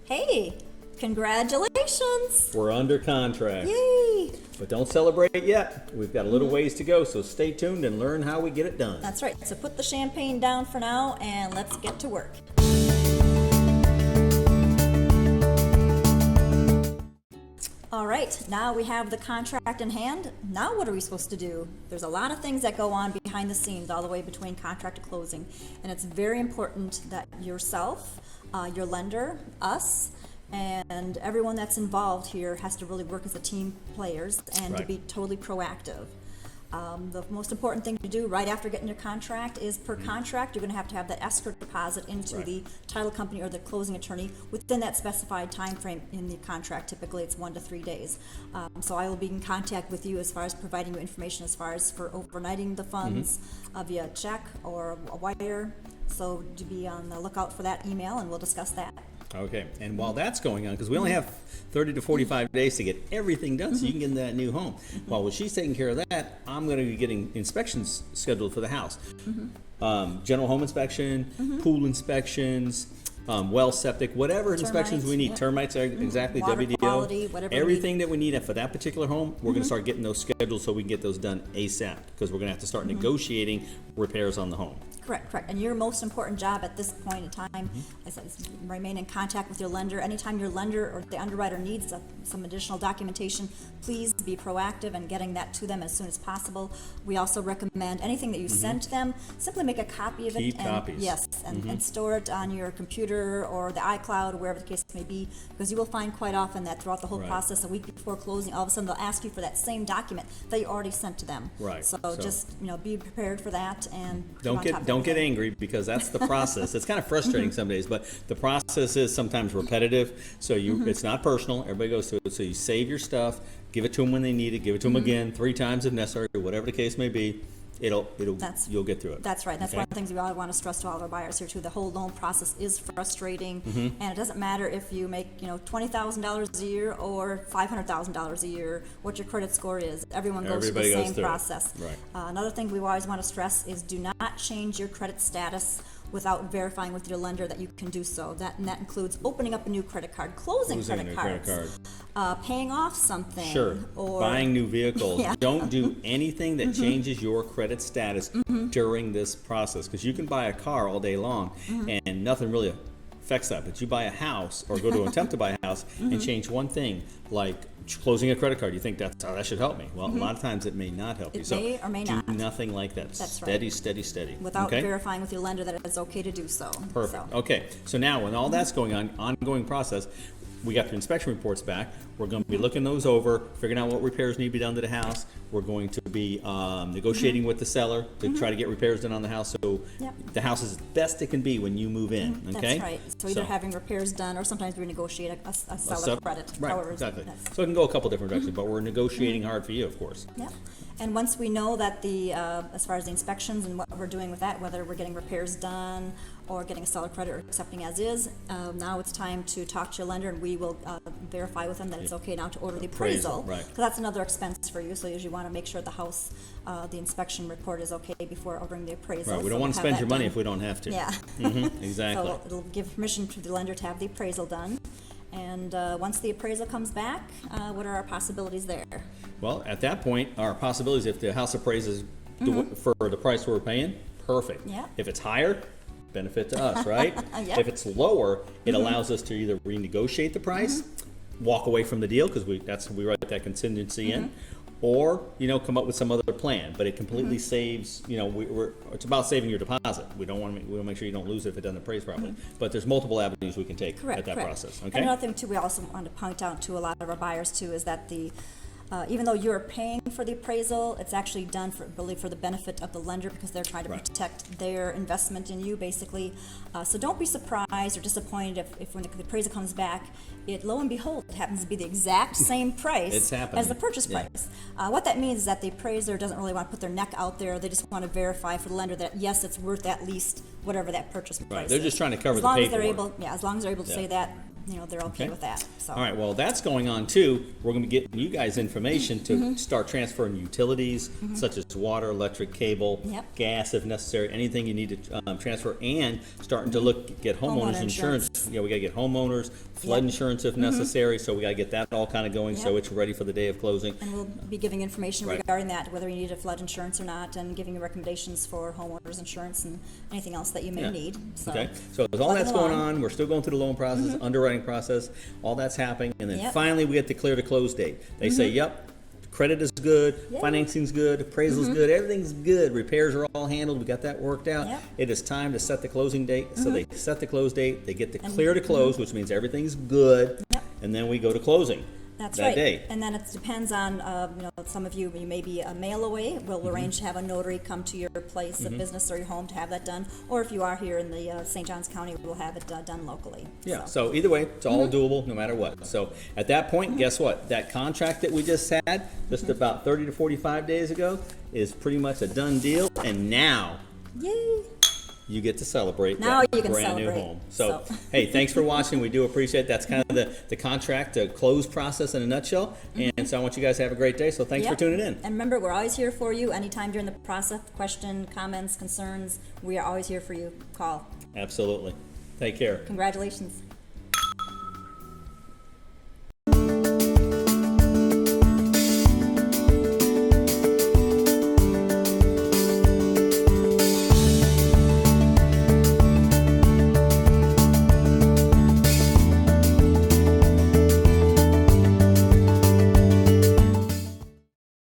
Hey, congratulations! We're under contract. Yay! But don't celebrate it yet. We've got a little ways to go, so stay tuned and learn how we get it done. That's right. So put the champagne down for now and let's get to work. All right, now we have the contract in hand. Now what are we supposed to do? There's a lot of things that go on behind the scenes all the way between contract to closing. And it's very important that yourself, your lender, us, and everyone that's involved here has to really work as a team players and to be totally proactive. The most important thing to do right after getting your contract is per contract, you're going to have that escrow deposit into the title company or the closing attorney within that specified time frame in the contract. Typically it's 1 to 3 days. So I will be in contact with you as far as providing you information as far as for overnighting the funds via check or a wire. So to be on the lookout for that email and we'll discuss that. Okay, and while that's going on, because we only have 30 to 45 days to get everything done so you can get into that new home. While she's taking care of that, I'm going to be getting inspections scheduled for the house. General home inspection, pool inspections, well, septic, whatever inspections we need. Termites are exactly Water WDO. quality, whatever everything that we need for that particular home, we're going to start getting those scheduled so we can get those done ASAP, because we're going to have to start negotiating repairs on the home. Correct. And your most important job at this point in time, I said, is remain in contact with your lender. Anytime your lender or the underwriter needs some additional documentation, please be proactive in getting that to them as soon as possible. We also recommend anything that you send to them, simply make a copy of it. Keep copies. Yes, and store it on your computer or the iCloud or wherever the case may be, because you will find quite often that throughout the whole process, a week before closing, all of a sudden they'll ask you for that same document that you already sent to them. So just be prepared for that and don't get angry, because that's the process. It's kind of frustrating some days, but the process is sometimes repetitive. So it's not personal. Everybody goes through it. So you save your stuff, give it to them when they need it, give it to them again 3 times if necessary, whatever the case may be. You'll get through it. That's right. That's one of the things we all want to stress to all of our buyers here too. The whole loan process is frustrating, and it doesn't matter if you make $20,000 a year or $500,000 a year. What your credit score is, everyone goes through the same process. Another thing we always want to stress is do not change your credit status without verifying with your lender that you can do so. That includes opening up a new credit card, closing credit cards, paying off something, or buying new vehicles. Don't do anything that changes your credit status during this process, because you can buy a car all day long and nothing really affects that. But you buy a house or go to attempt to buy a house and change one thing, like closing a credit card, you think that should help me. Well, a lot of times it may not help you. It may or may not. Do nothing like that. That's steady. Without verifying with your lender that it's okay to do so. Perfect. Okay, so now when all that's going on, ongoing process, we got the inspection reports back. We're going to be looking those over, figuring out what repairs need to be done to the house. We're going to be negotiating with the seller to try to get repairs done on the house, so the house is best it can be when you move in. Okay. That's right. So either having repairs done, or sometimes we negotiate a seller credit. Right. Exactly. So it can go a couple different directions, but we're negotiating hard for you, of course. Yeah. And once we know that as far as the inspections and what we're doing with that, whether we're getting repairs done or getting a seller credit or accepting as is, now it's time to talk to your lender, and we will verify with them that it's okay now to order the appraisal. Right. Because that's another expense for you. So you want to make sure the house, the inspection report is okay before ordering the appraisal. Right. We don't want to spend your money if we don't have to. Yeah. Exactly. So it'll give permission to the lender to have the appraisal done. And once the appraisal comes back, what are our possibilities there? Well, at that point, our possibilities, if the house appraises for the price we're paying, perfect. If it's higher, benefit to us, right? If it's lower, it allows us to either renegotiate the price, walk away from the deal, because we write that contingency in, or come up with some other plan. But it completely saves. It's about saving your deposit. We want to make sure you don't lose it if it doesn't appraise properly. But there's multiple avenues we can take at that process. Okay. And another thing too, we also want to point out to a lot of our buyers too, is that even though you're paying for the appraisal, it's actually done for the benefit of the lender, because they're trying to protect their investment in you, basically. So don't be surprised or disappointed if when the appraisal comes back, it lo and behold it happens to be the exact same price as the purchase price. What that means is that the appraiser doesn't really want to put their neck out there. They just want to verify for the lender that yes, it's worth at least whatever that purchase price is. They're just trying to cover the paperwork. As long as they're able to say that, they're okay with that. So. All right, well, that's going on too. We're going to be getting you guys information to start transferring utilities such as water, electric, cable, gas if necessary, anything you need to transfer, and starting to get homeowners insurance. Yeah, we got to get homeowners, flood insurance if necessary, so we got to get that all kind of going so it's ready for the day of closing. And we'll be giving information regarding that, whether you need a flood insurance or not, and giving you recommendations for homeowners insurance and anything else that you may need. So, okay, so there's all that's going on. We're still going through the loan process, underwriting process, all that's happening, and then finally we get to clear the close date. They say, yep, credit is good, financing's good, appraisal's good, everything's good, repairs are all handled, we got that worked out. It is time to set the closing date. So they set the close date, they get to clear to close, which means everything's good, and then we go to closing. That's that right. day. And then it depends on, some of you may be a mail away. We'll arrange to have a notary come to your place of business or your home to have that done. Or if you are here in the St. Johns County, we'll have it done locally. Yeah, so either way, it's all doable no matter what. So at that point, guess what? That contract that we just had, just about 30 to 45 days ago, is pretty much a done deal. And now, yay! You get to celebrate now that you can brand new home. So, hey, thanks for watching. We do appreciate it. That's kind of the contract to close process in a nutshell. And so I want you guys to have a great day. So thanks for tuning in. And remember, we're always here for you anytime during the process. Question, comments, concerns, we are always here for you. Call. Absolutely. Take care. Congratulations.